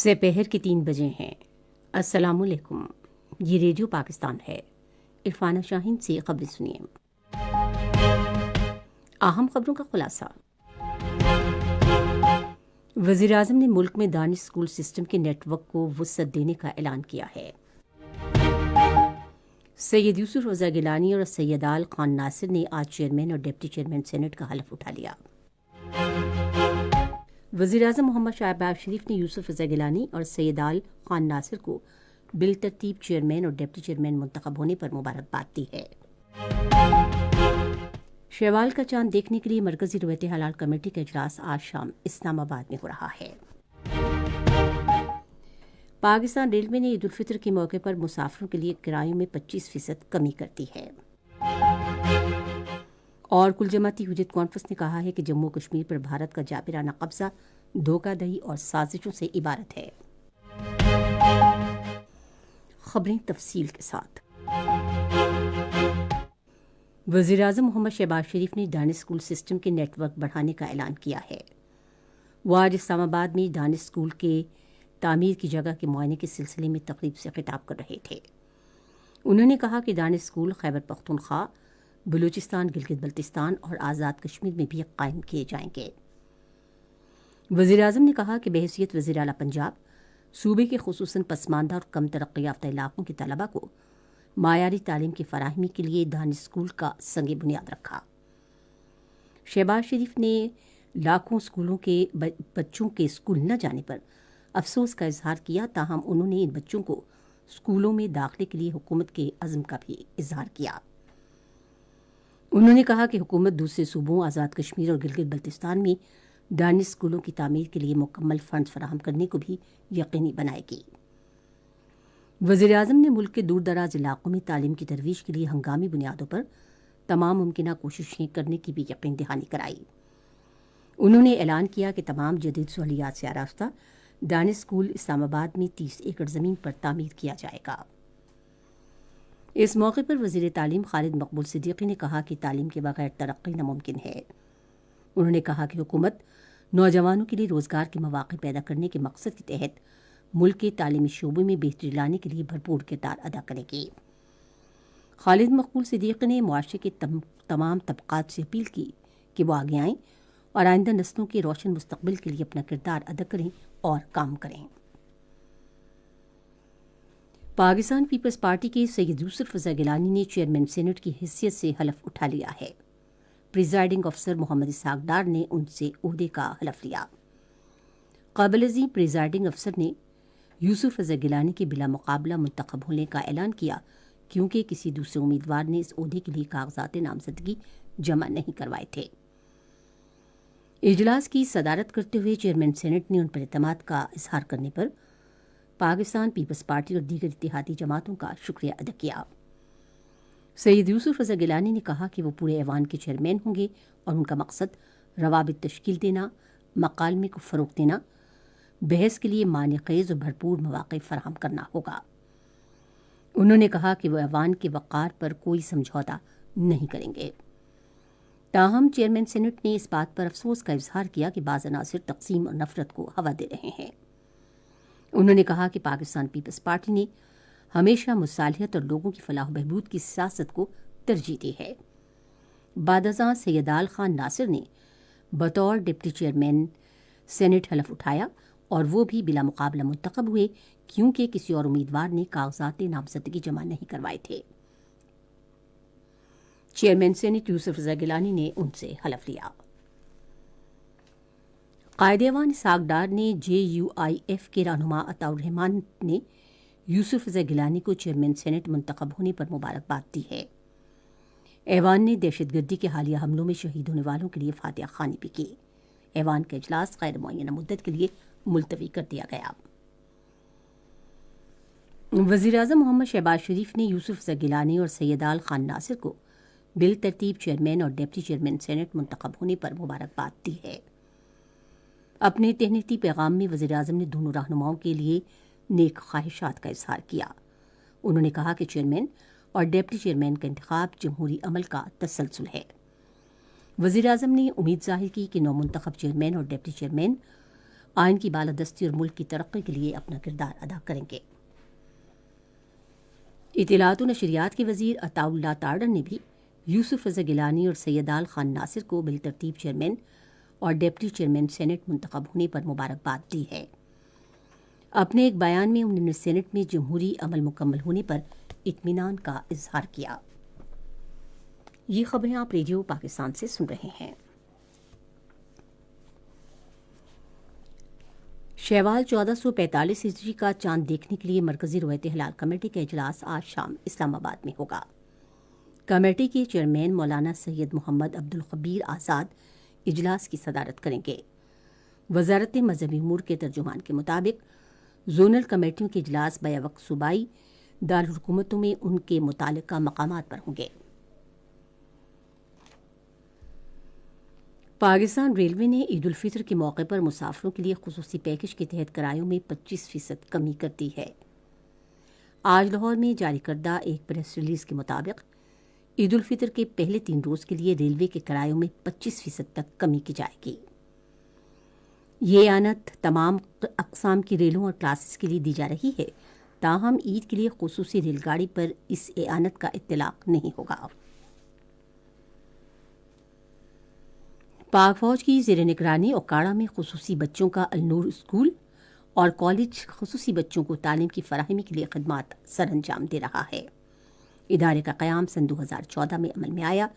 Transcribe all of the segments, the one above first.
سپہر کے 3 بجے ہیں۔ السلام علیکم، یہ ریڈیو پاکستان ہے۔ عرفانہ شاہین سے خبریں سنیے۔ اہم خبروں کا خلاصہ۔ وزیراعظم نے ملک میں دانش اسکول سسٹم کے نیٹ ورک کو وسعت دینے کا اعلان کیا ہے۔ سید یوسف رضا گیلانی اور سید آل خان ناصر نے آج چیئرمین اور ڈپٹی چیئرمین سینٹ کا حلف اٹھا لیا۔ وزیراعظم محمد شہباز شریف نے یوسف رضا گیلانی اور سید آل خان ناصر کو بالترتیب چیئرمین اور ڈپٹی چیئرمین منتخب ہونے پر مبارکباد دی ہے۔ شوال کا چاند دیکھنے کے لیے مرکزی روایت حلال کمیٹی کا اجلاس آج شام اسلام آباد میں ہو رہا ہے۔ پاکستان ریلوے نے عید الفطر کے موقع پر مسافروں کے لیے کرایوں میں 25% کمی کر دی ہے۔ اور کل جماعتی حجت کانفرنس نے کہا ہے کہ جموں کشمیر پر بھارت کا جابرانہ قبضہ دھوکہ دہی اور سازشوں سے عبارت ہے۔ خبریں تفصیل کے ساتھ۔ وزیراعظم محمد شہباز شریف نے دانش اسکول سسٹم کے نیٹ ورک بڑھانے کا اعلان کیا ہے۔ وہ آج اسلام آباد میں دانش اسکول کے تعمیر کی جگہ کے معائنے کے سلسلے میں تقریب سے خطاب کر رہے تھے۔ انہوں نے کہا کہ دانش اسکول خیبر پختونخوا، بلوچستان، گلگت بلتستان اور آزاد کشمیر میں بھی قائم کیے جائیں گے۔ وزیراعظم نے کہا کہ بحیثیت وزیر اعلیٰ پنجاب صوبے کے خصوصاً پسماندہ اور کم ترقی یافتہ علاقوں کے طلباء کو معیاری تعلیم کی فراہمی کے لیے دانش اسکول کا سنگ بنیاد رکھا۔ شہباز شریف نے لاکھوں اسکولوں کے بچوں کے اسکول نہ جانے پر افسوس کا اظہار کیا، تاہم انہوں نے ان بچوں کو اسکولوں میں داخلے کے لیے حکومت کے عزم کا بھی اظہار کیا۔ انہوں نے کہا کہ حکومت دوسرے صوبوں آزاد کشمیر اور گلگت بلتستان میں دانش اسکولوں کی تعمیر کے لیے مکمل فنڈز فراہم کرنے کو بھی یقینی بنائے گی۔ وزیراعظم نے ملک کے دور دراز علاقوں میں تعلیم کی ترویج کے لیے ہنگامی بنیادوں پر تمام ممکنہ کوششیں کرنے کی بھی یقین دہانی کرائی۔ انہوں نے اعلان کیا کہ تمام جدید سہولیات سے آراستہ دانش اسکول اسلام آباد میں 30 ایکڑ زمین پر تعمیر کیا جائے گا۔ اس موقع پر وزیر تعلیم خالد مقبول صدیقی نے کہا کہ تعلیم کے بغیر ترقی ناممکن ہے۔ انہوں نے کہا کہ حکومت نوجوانوں کے لیے روزگار کے مواقع پیدا کرنے کے مقصد کے تحت ملک کے تعلیمی شعبے میں بہتری لانے کے لیے بھرپور کردار ادا کرے گی۔ خالد مقبول صدیقی نے معاشرے کے تمام طبقات سے اپیل کی کہ وہ آگے آئیں اور آئندہ نسلوں کے روشن مستقبل کے لیے اپنا کردار ادا کریں اور کام کریں۔ پاکستان پیپلز پارٹی کے سید یوسف رضا گیلانی نے چیئرمین سینٹ کی حیثیت سے حلف اٹھا لیا ہے۔ پریزائڈنگ افسر محمد اسحاق ڈار نے ان سے عہدے کا حلف لیا۔ قابل ازیں پریزائڈنگ افسر نے یوسف رضا گیلانی کے بلا مقابلہ منتخب ہونے کا اعلان کیا، کیونکہ کسی دوسرے امیدوار نے اس عہدے کے لیے کاغذات نامزدگی جمع نہیں کروائے تھے۔ اجلاس کی صدارت کرتے ہوئے چیئرمین سینٹ نے ان پر اعتماد کا اظہار کرنے پر پاکستان پیپلز پارٹی اور دیگر اتحادی جماعتوں کا شکریہ ادا کیا۔ سید یوسف رضا گیلانی نے کہا کہ وہ پورے ایوان کے چیئرمین ہوں گے اور ان کا مقصد روابط تشکیل دینا، مکالمے کو فروغ دینا، بحث کے لیے معنی خیز اور بھرپور مواقع فراہم کرنا ہوگا۔ انہوں نے کہا کہ وہ ایوان کے وقار پر کوئی سمجھوتا نہیں کریں گے۔ تاہم چیئرمین سینٹ نے اس بات پر افسوس کا اظہار کیا کہ بعض عناصر تقسیم اور نفرت کو ہوا دے رہے ہیں۔ انہوں نے کہا کہ پاکستان پیپلز پارٹی نے ہمیشہ مصالحت اور لوگوں کی فلاح و بہبود کی سیاست کو ترجیح دی ہے۔ بعد ازاں سید آل خان ناصر نے بطور ڈپٹی چیئرمین سینٹ حلف اٹھایا اور وہ بھی بلا مقابلہ منتخب ہوئے، کیونکہ کسی اور امیدوار نے کاغذات نامزدگی جمع نہیں کروائے تھے۔ چیئرمین سینٹ یوسف رضا گیلانی نے ان سے حلف لیا۔ قائد ایوان اسحاق ڈار نے JUIF کے رہنما عطاء الرحمان نے یوسف رضا گیلانی کو چیئرمین سینٹ منتخب ہونے پر مبارکباد دی ہے۔ ایوان نے دہشت گردی کے حالیہ حملوں میں شہید ہونے والوں کے لیے فاتحہ خوانی بھی کی۔ ایوان کا اجلاس غیر معینہ مدت کے لیے ملتوی کر دیا گیا۔ وزیراعظم محمد شہباز شریف نے یوسف رضا گیلانی اور سید آل خان ناصر کو بالترتیب چیئرمین اور ڈپٹی چیئرمین سینٹ منتخب ہونے پر مبارکباد دی ہے۔ اپنے تہنیتی پیغام میں وزیراعظم نے دونوں رہنماؤں کے لیے نیک خواہشات کا اظہار کیا۔ انہوں نے کہا کہ چیئرمین اور ڈپٹی چیئرمین کا انتخاب جمہوری عمل کا تسلسل ہے۔ وزیراعظم نے امید ظاہر کی کہ نو منتخب چیئرمین اور ڈپٹی چیئرمین آئین کی بالادستی اور ملک کی ترقی کے لیے اپنا کردار ادا کریں گے۔ اطلاعات و نشریات کے وزیر عطاء اللہ تارڑن نے بھی یوسف رضا گیلانی اور سیدال خان ناصر کو بالترتیب چیئرمین اور ڈپٹی چیئرمین سینٹ منتخب ہونے پر مبارکباد دی ہے۔ اپنے ایک بیان میں انہوں نے سینٹ میں جمہوری عمل مکمل ہونے پر اطمینان کا اظہار کیا۔ یہ خبریں آپ ریڈیو پاکستان سے سن رہے ہیں۔ شوال 1445 ہجری کا چاند دیکھنے کے لیے مرکزی روایت ہلال کمیٹی کا اجلاس آج شام اسلام آباد میں ہوگا۔ کمیٹی کے چیئرمین مولانا سید محمد عبد الخبیر آزاد اجلاس کی صدارت کریں گے۔ وزارت مذہبی امور کے ترجمان کے مطابق زونل کمیٹیوں کے اجلاس بیک وقت صوبائی دارالحکومتوں میں ان کے متعلقہ مقامات پر ہوں گے۔ پاکستان ریلوے نے عید الفطر کے موقع پر مسافروں کے لیے خصوصی پیکج کے تحت کرایوں میں 25% کمی کر دی ہے۔ آج لاہور میں جاری کردہ ایک پریس ریلیز کے مطابق عید الفطر کے پہلے 3 روز کے لیے ریلوے کے کرایوں میں 25% تک کمی کی جائے گی۔ یہ اعانت تمام اقسام کی ریلوں اور کلاسز کے لیے دی جا رہی ہے، تاہم عید کے لیے خصوصی ریل گاڑی پر اس اعانت کا اطلاق نہیں ہوگا۔ پاک فوج کی زیر نگرانی اوکاڑا میں خصوصی بچوں کا النور اسکول اور کالج خصوصی بچوں کو تعلیم کی فراہمی کے لیے خدمات سر انجام دے رہا ہے۔ ادارے کا قیام سن 2014 میں عمل میں آیا،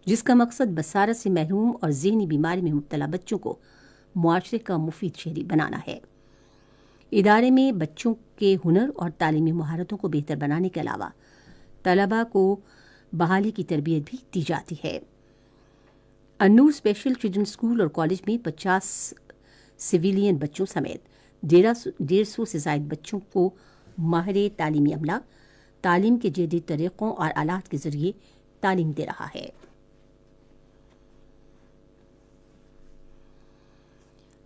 جس کا مقصد بصارت سے محروم اور ذہنی بیماری میں مبتلا بچوں کو معاشرے کا مفید شہری بنانا ہے۔ ادارے میں بچوں کے ہنر اور تعلیمی مہارتوں کو بہتر بنانے کے علاوہ طلباء کو بحالی کی تربیت بھی دی جاتی ہے۔ النور اسپیشل چلڈرن اسکول اور کالج میں 50 سویلین بچوں سمیت 150 سے زائد بچوں کو ماہر تعلیمی عملہ تعلیم کے جدید طریقوں اور آلات کے ذریعے تعلیم دے رہا ہے۔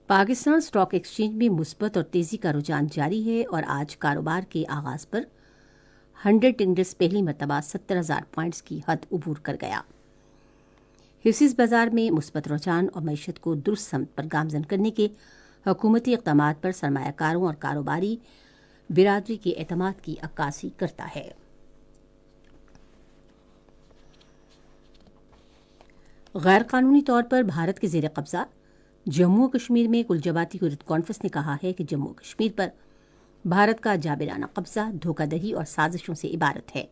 پاکستان اسٹاک ایکسچینج میں مثبت اور تیزی کا رجحان جاری ہے اور آج کاروبار کے آغاز پر 100 انڈیکس پہلی مرتبہ 70,000 پوائنٹس کی حد عبور کر گیا۔ حصص بازار میں مثبت رجحان اور معیشت کو درست سمت پر گامزن کرنے کے حکومتی اقدامات پر سرمایہ کاروں اور کاروباری برادری کے اعتماد کی عکاسی کرتا ہے۔ غیر قانونی طور پر بھارت کے زیر قبضہ جموں و کشمیر میں کل جماعتی حریت کانفرنس نے کہا ہے کہ جموں و کشمیر پر بھارت کا جابرانہ قبضہ دھوکہ دہی اور سازشوں سے عبارت ہے۔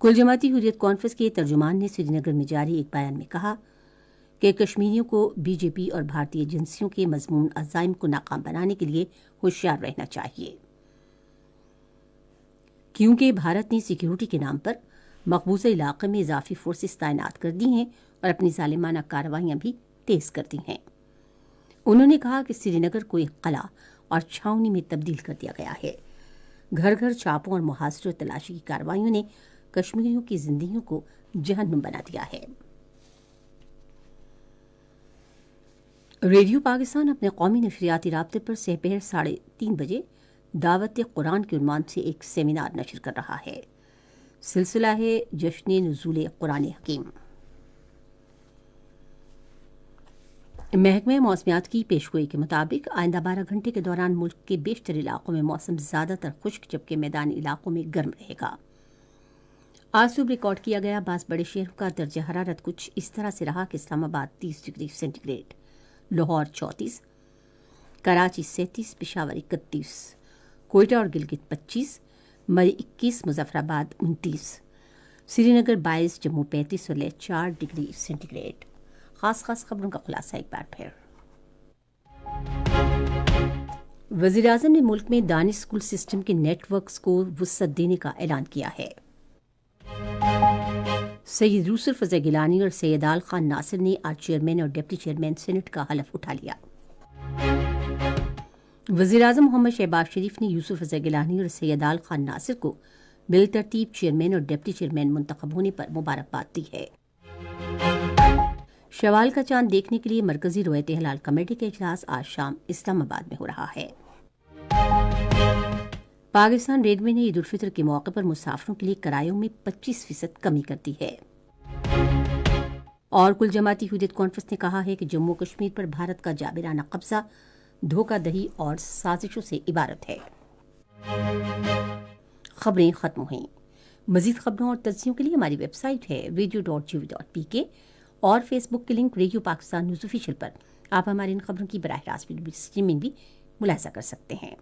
کل جماعتی حریت کانفرنس کے ترجمان نے سری نگر میں جاری ایک بیان میں کہا کہ کشمیریوں کو بی جے پی اور بھارتی ایجنسیوں کے مضمون عزائم کو ناکام بنانے کے لیے ہوشیار رہنا چاہیے، کیونکہ بھارت نے سیکیورٹی کے نام پر مقبوضہ علاقے میں اضافی فورسز تعینات کر دی ہیں اور اپنی ظالمانہ کارروائیاں بھی تیز کر دی ہیں۔ انہوں نے کہا کہ سری نگر کو ایک قلعہ اور چھاؤنی میں تبدیل کر دیا گیا ہے۔ گھر گھر چھاپوں اور محاصرے اور تلاشی کی کارروائیوں نے کشمیریوں کی زندگیوں کو جہنم بنا دیا ہے۔ ریڈیو پاکستان اپنے قومی نشریاتی رابطے پر سپہر 3:30 بجے دعوت قرآن کے عنوان سے ایک سیمینار نشر کر رہا ہے۔ سلسلہ ہے جشن نزول قرآن حکیم۔ محکمہ موسمیات کی پیشگوئی کے مطابق آئندہ 12 گھنٹے کے دوران ملک کے بیشتر علاقوں میں موسم زیادہ تر خشک جبکہ میدانی علاقوں میں گرم رہے گا۔ آج صبح ریکارڈ کیا گیا بعض بڑے شہروں کا درجہ حرارت کچھ اس طرح سے رہا کہ Islamabad 30 degree centigrade, Lahore 34، Karachi 37، Peshawar 31، Quetta اور گلگت 25، مری 21، مظفر آباد 29، سری نگر 22، جموں 35 اور لیہ 4 ڈگری سینٹی گریڈ۔ خاص خبروں کا خلاصہ ایک بار پھر۔ وزیر اعظم نے ملک میں دانش اسکول سسٹم کے نیٹ ورکس کو وسعت دینے کا اعلان کیا ہے۔ سید یوسف رضا گیلانی اور سیدال خان ناصر نے آج چیئرمین اور ڈپٹی چیئرمین سینٹ کا حلف اٹھا لیا۔ وزیر اعظم محمد شہباز شریف نے یوسف رضا گیلانی اور سیدال خان ناصر کو بالترتیب چیئرمین اور ڈپٹی چیئرمین منتخب ہونے پر مبارکباد دی ہے۔ شوال کا چاند دیکھنے کے لیے مرکزی روایت ہلال کمیٹی کا اجلاس آج شام اسلام آباد میں ہو رہا ہے۔ پاکستان ریلوے نے عید الفطر کے موقع پر مسافروں کے لیے کرایوں میں 25% کمی کر دی ہے۔ اور کل جماعتی حریت کانفرنس نے کہا ہے کہ جموں و کشمیر پر بھارت کا جابرانہ قبضہ دھوکہ دہی اور سازشوں سے عبارت ہے۔ خبریں ختم ہوئیں۔ مزید خبروں اور تجزیوں کے لیے ہماری ویب سائٹ ہے radio.gov.pk اور فیس بک کے link radio Pakistan news official پر آپ ہماری ان خبروں کی براہ راست اسٹریمنگ بھی ملاحظہ کر سکتے ہیں۔